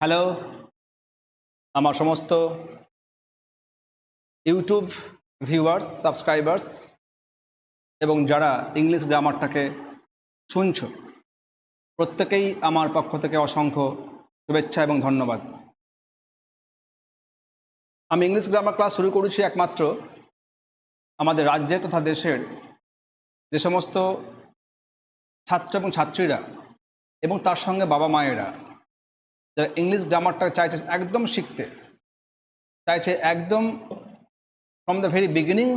Hello, আমার সমস্ত YouTube viewers, subscribers এবং যারা ইংলিশ গ্রামারটাকে শুনছো, প্রত্যেকেই আমার পক্ষ থেকে অসংখ্য শুভেচ্ছা এবং ধন্যবাদ। আমি ইংলিশ গ্রামার ক্লাস শুরু করেছি একমাত্র আমাদের রাজ্যে তথা দেশের যে সমস্ত ছাত্র এবং ছাত্রীরা এবং তার সঙ্গে বাবা মায়েরা যারা ইংলিশ গ্রামারটা চাইছে একদম শিখতে, চাইছে একদম from the very beginning,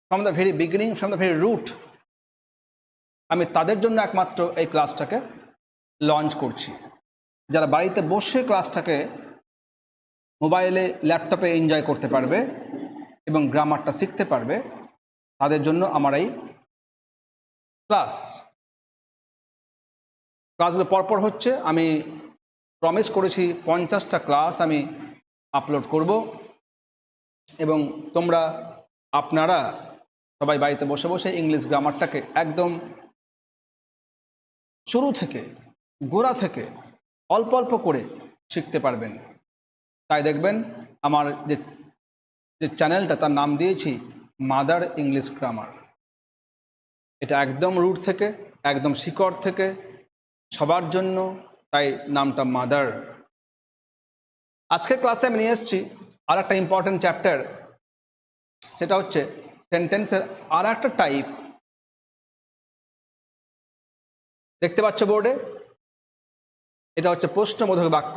from the very root, আমি তাদের জন্য একমাত্র এই ক্লাসটাকে লঞ্চ করছি। যারা বাড়িতে বসে ক্লাসটাকে মোবাইলে, ল্যাপটপে এনজয় করতে পারবে এবং গ্রামারটা শিখতে পারবে, তাদের জন্য আমার এই ক্লাসগুলো পরপর হচ্ছে। আমি প্রমিস করেছি 50টা ক্লাস আমি আপলোড করব এবং আপনারা সবাই বাড়িতে বসে বসে ইংলিশ গ্রামারটাকে একদম শুরু থেকে, গোড়া থেকে অল্প অল্প করে শিখতে পারবেন। তাই দেখবেন আমার যে চ্যানেলটা, তার নাম দিয়েছি মাদার ইংলিশ গ্রামার। এটা একদম রুট থেকে, একদম শিকড় থেকে সবার জন্য, তাই নামটা মাদার। আজকের ক্লাসে আমি নিয়ে এসেছি আর একটা ইম্পর্টেন্ট চ্যাপ্টার, সেটা হচ্ছে সেন্টেন্সের আর একটা টাইপ। দেখতে পাচ্ছ বোর্ডে, এটা হচ্ছে প্রশ্নবোধক বাক্য,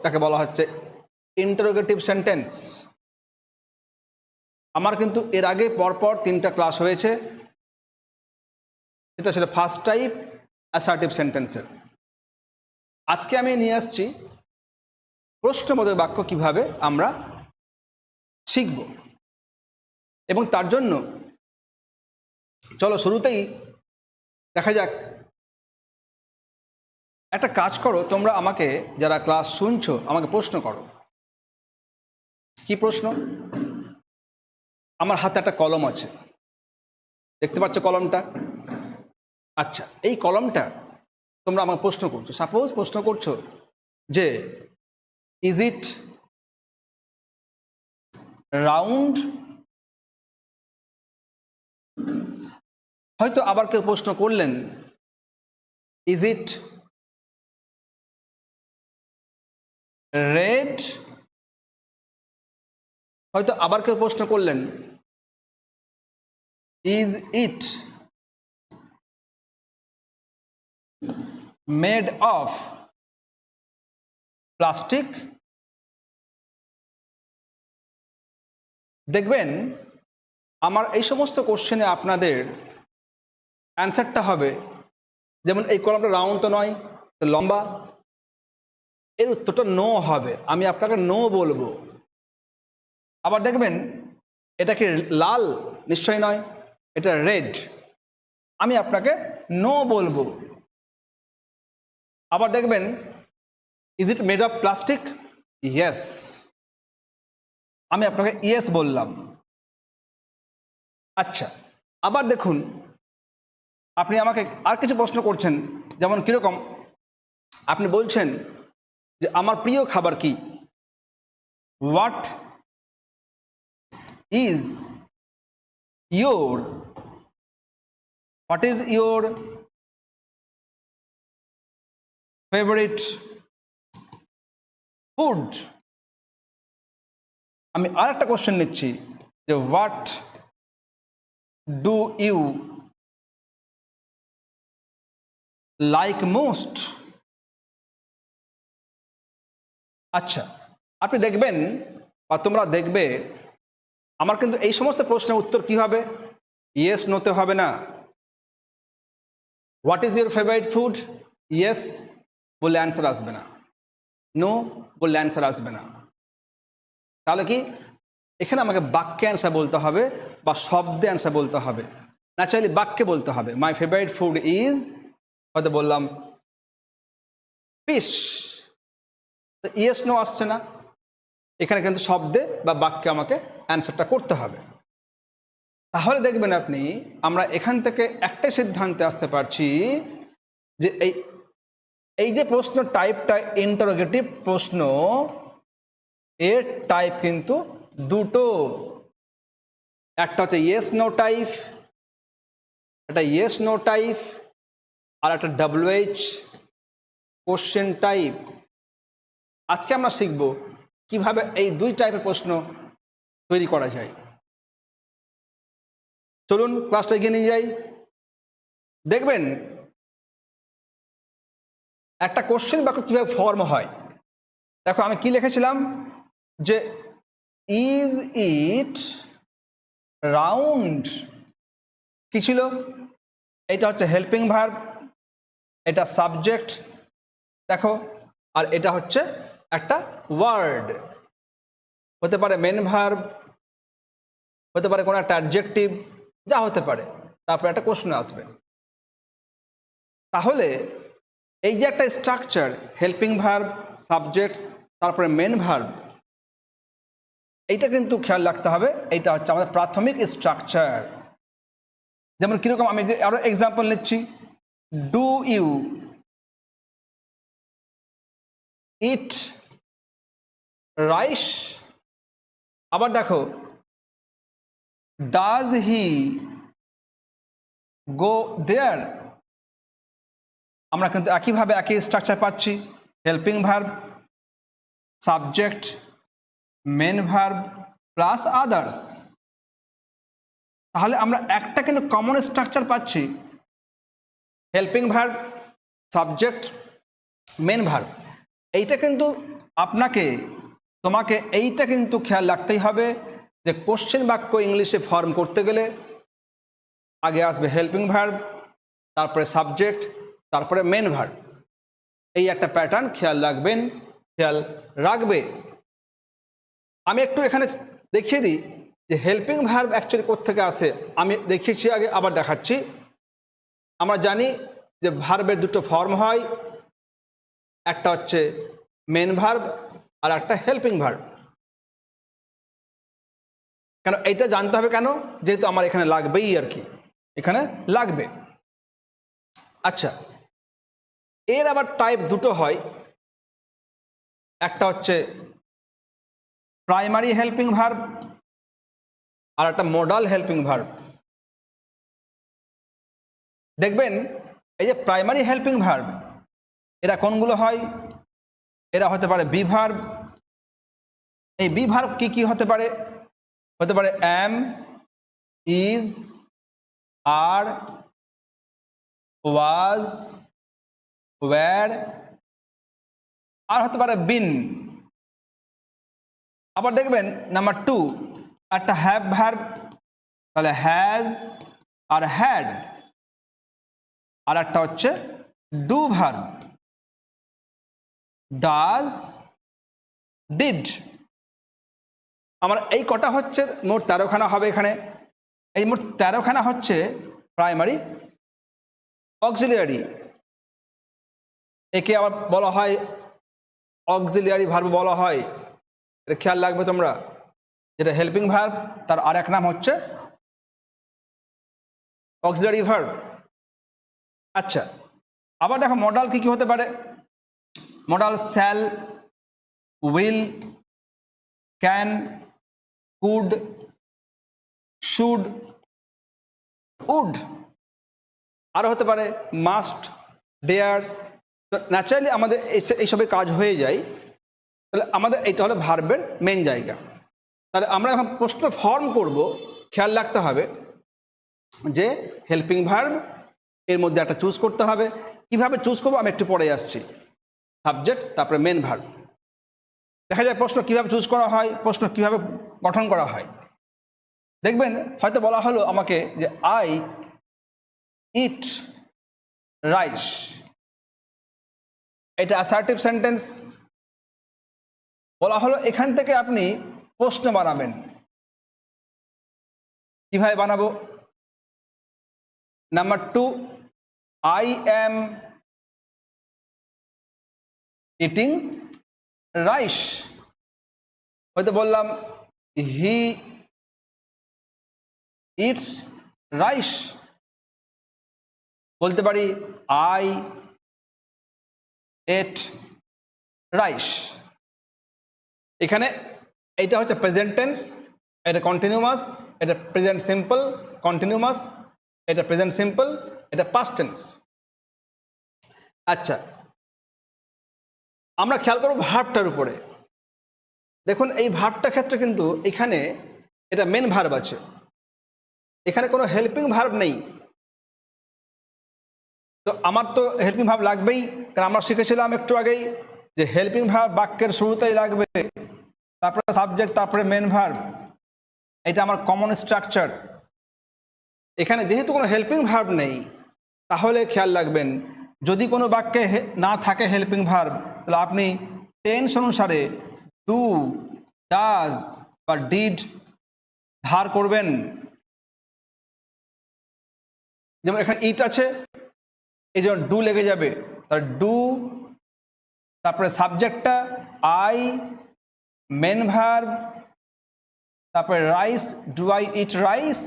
তাকে বলা হচ্ছে ইন্টারোগেটিভ সেন্টেন্স। আমার কিন্তু এর আগে পরপর 3টা ক্লাস হয়েছে, এটা ছিল ফার্স্ট টাইপ অ্যাসার্টিভ সেন্টেন্সের। আজকে আমি নিয়ে আসছি প্রশ্নবোধক বাক্য কিভাবে আমরা শিখব, এবং তার জন্য চলো শুরুতেই দেখা যাক। একটা কাজ করো, তোমরা আমাকে, যারা ক্লাস শুনছো, আমাকে প্রশ্ন করো। কি প্রশ্ন? আমার হাতে একটা কলম আছে, দেখতে পাচ্ছ কলমটা? আচ্ছা, এই কলমটা তোমরা আমাকে প্রশ্ন করছো। সাপোজ প্রশ্ন করছো যে ইজ ইট রাউন্ড? হয়তো আবার কেউ প্রশ্ন করলেন ইজ ইট রেড? হয়তো আবার কেউ প্রশ্ন করলেন is it made of plastic? দেখবেন আমার এই সমস্ত কোশ্চেনে আপনাদের অ্যান্সারটা হবে, যেমন এই কলমটা রাউন্ড তো নয়, তো লম্বা, এর উত্তরটা নো হবে। আমি আপনাকে নো বলবো। আবার দেখবেন এটা কি লাল? নিশ্চয়ই নয়, এটা রেড। আমি আপনাকে নো বলবো। আবার দেখবেন is it made of plastic? Yes, আমি আপনাকে ইয়েস বললাম। আচ্ছা, আবার দেখুন, আপনি আমাকে আর কিছু প্রশ্ন করছেন, যেমন কীরকম? আপনি বলছেন যে আমার প্রিয় খাবার কি? What is your favourite food? আমি আর একটা কোশ্চেন নিচ্ছি যে what do you like most? আচ্ছা, আপনি দেখবেন বা তোমরা দেখবে আমার কিন্তু এই সমস্ত প্রশ্নের উত্তর কি হবে? ইয়েস নোতে হবে না। What is your favourite food? Yes বললে অ্যান্সার আসবে না, নো বললে অ্যান্সার আসবে না। তাহলে কি এখানে আমাকে বাক্যে অ্যান্সার বলতে হবে বা শব্দে অ্যান্সার বলতে হবে? ন্যাচারালি বাক্যে বলতে হবে। মাই ফেভারিট ফুড ইজ, হয়তো বললাম ফিশ, ইয়েস নো আসছে না। এখানে কিন্তু শব্দে বা বাক্যে আমাকে অ্যান্সারটা করতে হবে। তাহলে দেখবেন আপনি, আমরা এখান থেকে একটাই সিদ্ধান্তে আসতে পারছি যে এই যে প্রশ্ন টাইপটা ইন্টারোগেটিভ প্রশ্ন, এর টাইপ কিন্তু দুটো, একটা হচ্ছে ইয়েস নো টাইপ, একটা ইয়েস নো টাইপ, আর একটা WH কোশ্চেন টাইপ। আজকে আমরা শিখব কিভাবে এই দুই টাইপের প্রশ্ন তৈরি করা যায়। চলুন ক্লাসটা এগিয়ে নিয়ে যাই। দেখবেন একটা কোশ্চেন বাক্য কিভাবে ফর্ম হয়। দেখো আমি কি লিখেছিলাম, যে ইজ ইট রাউন্ড, কি ছিল, এটা হচ্ছে হেল্পিং ভার্ব, এটা সাবজেক্ট দেখো, আর এটা হচ্ছে একটা ওয়ার্ড, হতে পারে মেন ভার্ব, হতে পারে কোনো একটা অ্যাডজেক্টিভ, যা হতে পারে, তারপরে একটা কোশ্চেন আসবে। তাহলে এই যে একটা স্ট্রাকচার, হেল্পিং ভার্ব, সাবজেক্ট, তারপরে মেন ভার্ব, এইটা কিন্তু খেয়াল রাখতে হবে, এইটা হচ্ছে আমাদের প্রাথমিক স্ট্রাকচার। যেমন কিরকম, আমি আরো এক্সাম্পল নিচ্ছি, ডু ইউ ইট রাইস, আবার দেখো ডাজ হি গো দেয়ার। আমরা কিন্তু একইভাবে একই স্ট্রাকচার পাচ্ছি, helping verb, subject, main verb plus others. তাহলে আমরা একটা কিন্তু কমন স্ট্রাকচার পাচ্ছি, helping verb, subject, main verb. এইটা কিন্তু তোমাকে এইটা কিন্তু খেয়াল রাখতেই হবে যে কোশ্চেন বাক্য ইংলিশে ফর্ম করতে গেলে আগে আসবে হেল্পিং ভার্ব, তারপরে সাবজেক্ট, তারপরে মেন ভার্ব। এই একটা প্যাটার্ন খেয়াল রাখবে। আমি একটু এখানে দেখিয়ে দিই যে হেল্পিং ভার্ব অ্যাকচুয়ালি কোত্থেকে আসে। আমি দেখিয়েছি আগে, আবার দেখাচ্ছি। আমরা জানি যে ভার্বের দুটো ফর্ম হয়, একটা হচ্ছে মেন ভার্ব আর একটা হেল্পিং ভার্ব। কেন এইটা জানতে হবে, কেন, যেহেতু আমার এখানে লাগবেই আর কি, এখানে লাগবে। আচ্ছা, এর আবার টাইপ দুটো হয়, একটা হচ্ছে প্রাইমারি হেল্পিং ভার্ব আর একটা মডাল হেল্পিং ভার্ব। দেখবেন এই যে প্রাইমারি হেল্পিং ভার্ব, এরা কোনগুলো হয়, এরা হতে পারে বি ভার্ব। এই বি ভার্ব কি কি হতে পারে, হতে পারে অ্যাম, ইজ, আর, ওয়াজ, ওয়্যার, আর হতে পারে বিন। আবার দেখবেন নাম্বার 2 একটা হ্যাভ ভার্ব, তাহলে হ্যাজ আর হ্যাড। আর একটা হচ্ছে ডু ভার্ব, ডাজ, ডিড। আমার এই কটা হচ্ছে মোট 13খানা হবে এখানে। এই মোট 13খানা হচ্ছে প্রাইমারি অক্সিলিয়ারি। একে আবার বলা হয় অক্সিলিয়ারি ভার্ব বলা হয়, এটা খেয়াল রাখবে তোমরা। যেটা হেল্পিং ভার্ব, তার আর এক নাম হচ্ছে অক্সিলিয়ারি ভার্ব। আচ্ছা, আবার দেখো মডাল কি কি হতে পারে। Modal shall, will, can, could, should, would. আরও হতে পারে মাস্ট, ডেয়ার। ন্যাচারালি আমাদের এইসবের কাজ হয়ে যায়। তাহলে আমাদের এইটা হলো ভার্বের মেন জায়গা। তাহলে আমরা এখন প্রশ্ন ফর্ম করব, খেয়াল রাখতে হবে যে হেল্পিং ভার্ব এর মধ্যে একটা চুজ করতে হবে। কিভাবে চুজ করবো আমি একটু পরে আসছি। সাবজেক্ট, তারপরে মেন ভার্ব। দেখা যায় প্রশ্ন কিভাবে চুজ করা হয়, প্রশ্ন কিভাবে গঠন করা হয়। দেখবেন হয়তো বলা হলো আমাকে যে আই ইট রাইস, এটা অ্যাসার্টিভ সেন্টেন্স। বলা হলো এখান থেকে আপনি প্রশ্ন বানাবেন। কিভাবে বানাবো, number 2 I am eating rice, হয়তো বললাম হি ইটস রাইস। বলতে পারি আই এট রাইস। এখানে এইটা হচ্ছে প্রেজেন্ট টেন্স, এটা কন্টিনিউয়াস, এটা প্রেজেন্ট সিম্পল কন্টিনিউয়াস, এটা প্রেজেন্ট সিম্পল, এটা পাস্ট টেন্স। আচ্ছা, আমরা খেয়াল করব ভার্বটার উপরে। দেখুন এই ভার্বটার ক্ষেত্রে কিন্তু এখানে এটা মেন ভার্ব আছে, এখানে কোনো হেল্পিং ভার্ব নেই। তো আমার তো হেল্পিং ভার্ব লাগবেই, কারণ আমরা শিখেছিলাম একটু আগেই যে হেল্পিং ভার্ব বাক্যের শুরুতেই লাগবে, তারপরে সাবজেক্ট, তারপরে মেন ভার্ব, এটা আমার কমন স্ট্রাকচার। এখানে যেহেতু কোনো হেল্পিং ভার্ব নেই, তাহলে খেয়াল রাখবেন যদি কোনো বাক্যে না থাকে হেল্পিং ভার্ব, তাহলে আপনি টেন্স অনুসারে ডু, ডাজ বা ডিড ধার করবেন। যেমন এখানে ইট আছে, এই জন্য ডু লেগে যাবে, তার ডু, তারপরে সাবজেক্টটা আই, মেন ভার্ব, তারপরে rice, do I eat rice.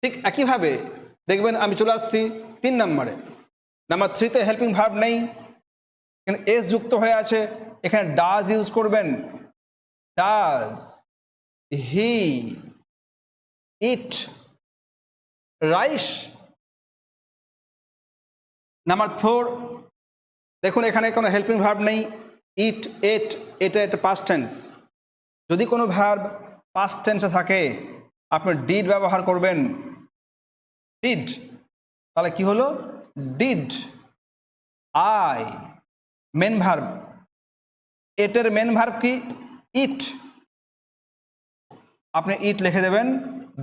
ঠিক একইভাবে দেখবেন আমি চলে আসছি 3 নম্বরে। নাম্বার 3তে হেল্পিং ভার্ব নেই, এখানে এস যুক্ত হয়ে আছে, এখানে ডাজ ইউজ করবেন। Does he eat rice. Number 4 দেখুন এখানে কোনো হেল্পিং ভার্ব নেই, ইট এট, এটা একটা পাস্ট টেন্স। যদি কোনো ভার্ব পাস্ট টেন্সে থাকে আপনি ডিড ব্যবহার করবেন। ডিড, তাহলে কি হলো? ডিড আই, মেন ভার্ব, এটের মেন ভার্ব কি? ইট, আপনি ইট লিখে দেবেন,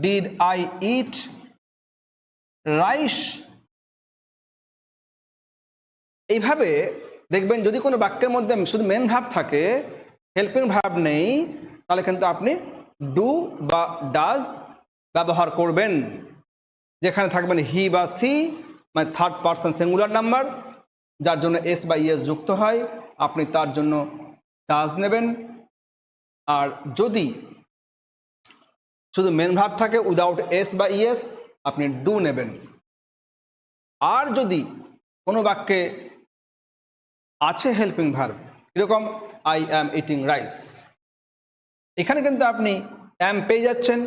ডিড আই ইট রাইস। এইভাবে দেখবেন যদি কোনো বাক্যের মধ্যে শুধু মেন ভার্ব থাকে, হেল্পিং ভার্ব নেই, তাহলে কিন্তু আপনি ডু বা ডাজ ব্যবহার করবেন। যেখানে থাকবেন হি বা সি, মানে থার্ড পারসন সিঙ্গুলার নাম্বার, যার জন্য এস বা ইএস যুক্ত হয়, আপনি তার জন্য ডাজ নেবেন। আর যদি শুধু মেন ভার্ব থাকে উইদাউট এস বা ইএস, আপনি ডু নেবেন। আর যদি কোনো বাক্যে আছে হেল্পিং ভার্ব, এরকম আই অ্যাম ইটিং রাইস, এখানে কিন্তু আপনি অ্যাম পেয়ে যাচ্ছেন,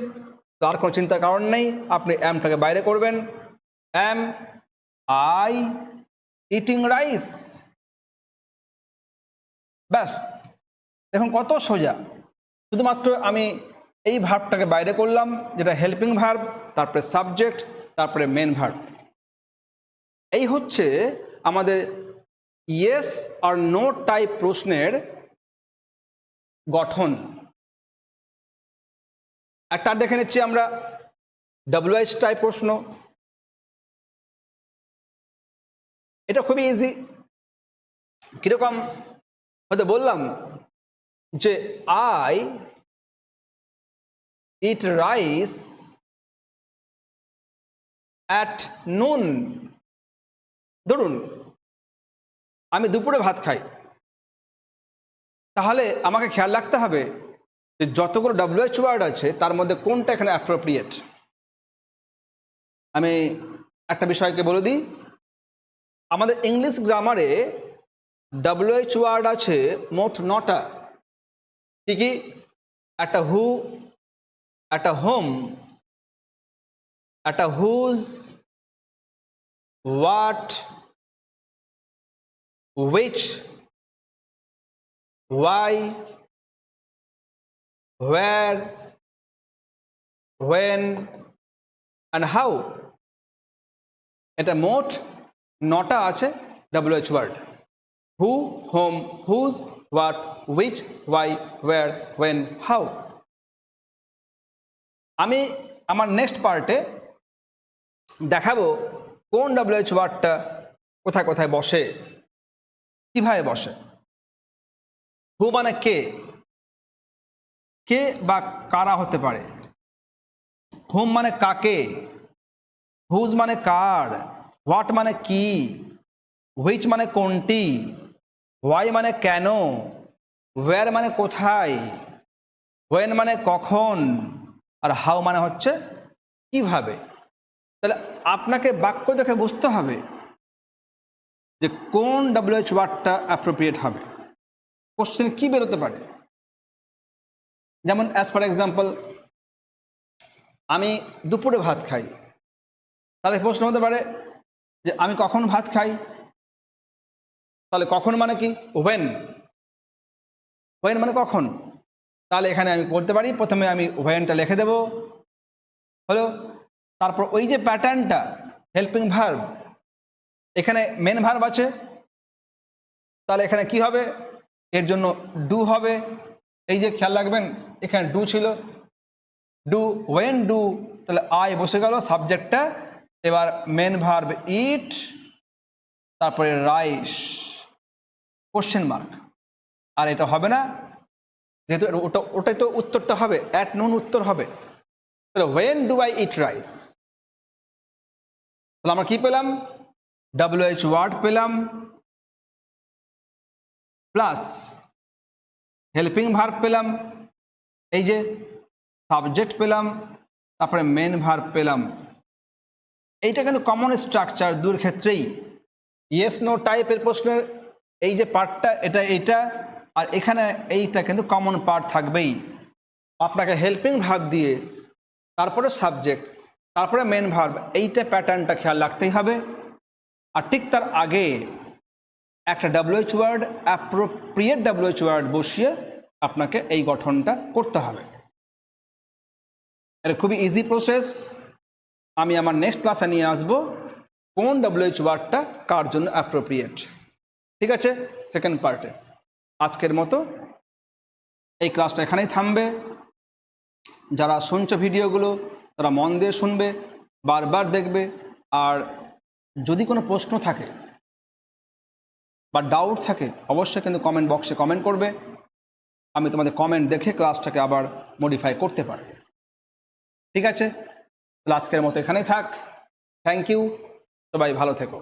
তার কোনো চিন্তার কারণ নেই, আপনি অ্যামটাকে বাইরে করবেন। অ্যাম আই ইটিং রাইস, ব্যাস। দেখুন কত সোজা, শুধুমাত্র আমি এই ভার্বটাকে বাইরে করলাম, যেটা হেল্পিং ভার্ব, তারপরে সাবজেক্ট, তারপরে মেন ভার্ব। এই হচ্ছে আমাদের ইয়েস আর নো টাইপ প্রশ্নের গঠন। একটা দেখে নিচ্ছি আমরা ডব্লিউএইচ টাইপ প্রশ্ন। এটা খুবই ইজি। কিরকম? হয়তো বললাম যে I eat rice at noon. ধরুন আমি দুপুরে ভাত খাই, তাহলে আমাকে খেয়াল রাখতে হবে যে যতগুলো ডব্লিউএইচ ওয়ার্ড আছে তার মধ্যে কোনটা এখানে অ্যাপ্রোপ্রিয়েট। আমি একটা বিষয়কে বলে দিই, আমাদের ইংলিশ গ্রামারে ডব্লিউএইচ ওয়ার্ড আছে মোট 9টা। কি কি? একটা হু, একটা হোম, একটা whose, what, which, why, where, when and how। এটা মোট 9টা আছে WH word. Who, whom, whose, what, which, why, where, when, how। আমি আমার নেক্সট পার্টে দেখাবো কোন ডব্লিউএইচ ওয়ার্ডটা কোথায় কোথায় বসে, কিভাবে বসে। হু মানে কে, কে বা কারা হতে পারে। হোম মানে কাকে, হুজ মানে কার, হোয়াট মানে কি, হুইচ মানে কোনটি, ওয়াই মানে কেন, ওয়্যার মানে কোথায়, ওয়েন মানে কখন, আর হাউ মানে হচ্ছে কিভাবে। তাহলে আপনাকে বাক্য দেখে বুঝতে হবে যে কোন WH ওয়ার্ডটা অ্যাপ্রোপ্রিয়েট হবে। কোশ্চেন কি বেরোতে পারে, যেমন অ্যাজ ফর এক্সাম্পল আমি দুপুরে ভাত খাই, তাহলে প্রশ্ন হতে পারে যে আমি কখন ভাত খাই, তাহলে কখন মানে কি, ওয়েন, ওয়েন মানে কখন। তাহলে এখানে আমি করতে পারি, প্রথমে আমি ওয়েনটা লিখে দেব, হলো। তারপর ওই যে প্যাটার্নটা হেল্পিং ভার্ব, এখানে মেন ভার্ব আছে, তাহলে এখানে কি হবে, এর জন্য ডু হবে। এই যে খেয়াল রাখবেন এখানে ডু ছিল, ডু ওয়েন ডু, তাহলে আই বসে গেল সাবজেক্টটা। এবার মেন ভার্ব ইট, তারপরে রাইস, কোশ্চেন মার্ক। আর এটা হবে না, যেহেতু ওটাই তো উত্তরটা হবে, অ্যাট নুন উত্তর হবে। তাহলে when do I eat rice, তাহলে আমরা কি পেলাম, WH ওয়ার্ড পেলাম, প্লাস হেল্পিং ভার্ব পেলাম, এই যে সাবজেক্ট পেলাম, তারপরে মেন ভার্ব পেলাম। এইটা কিন্তু কমন স্ট্রাকচার দুর ক্ষেত্রেই। ইয়েস নো টাইপের প্রশ্নের এই যে পার্টটা, এইটা আর এখানে এইটা কিন্তু কমন পার্ট থাকবেই। আপনাকে হেল্পিং ভার্ব দিয়ে তারপরে সাবজেক্ট, তারপরে মেন ভার্ব, এইটা প্যাটার্নটা খেয়াল রাখতেই হবে। আর ঠিক তার আগে একটা WH word, appropriate WH word বসিয়ে আপনাকে এই গঠনটা করতে হবে। এটা খুবই ইজি প্রসেস। আমি আমার নেক্সট ক্লাসে নিয়ে আসব কোন WH ওয়ার্ডটা কার জন্য অ্যাপ্রোপ্রিয়েট। ঠিক আছে, সেকেন্ড পার্টে। আজকের মতো এই ক্লাসটা এখানেই থামবে। যারা শুনছো ভিডিওগুলো তারা মন দিয়ে শুনবে, বারবার দেখবে। আর যদি কোনো প্রশ্ন থাকে বা ডাউট থাকে অবশ্যই কিন্তু কমেন্ট বক্সে কমেন্ট করবে। আমি তোমাদের কমেন্ট দেখে ক্লাসটাকে আবার মডিফাই করতে পারবো। ঠিক আছে, তাহলে আজকের মতো এখানেই থাক। থ্যাংক ইউ, সবাই ভালো থেকো।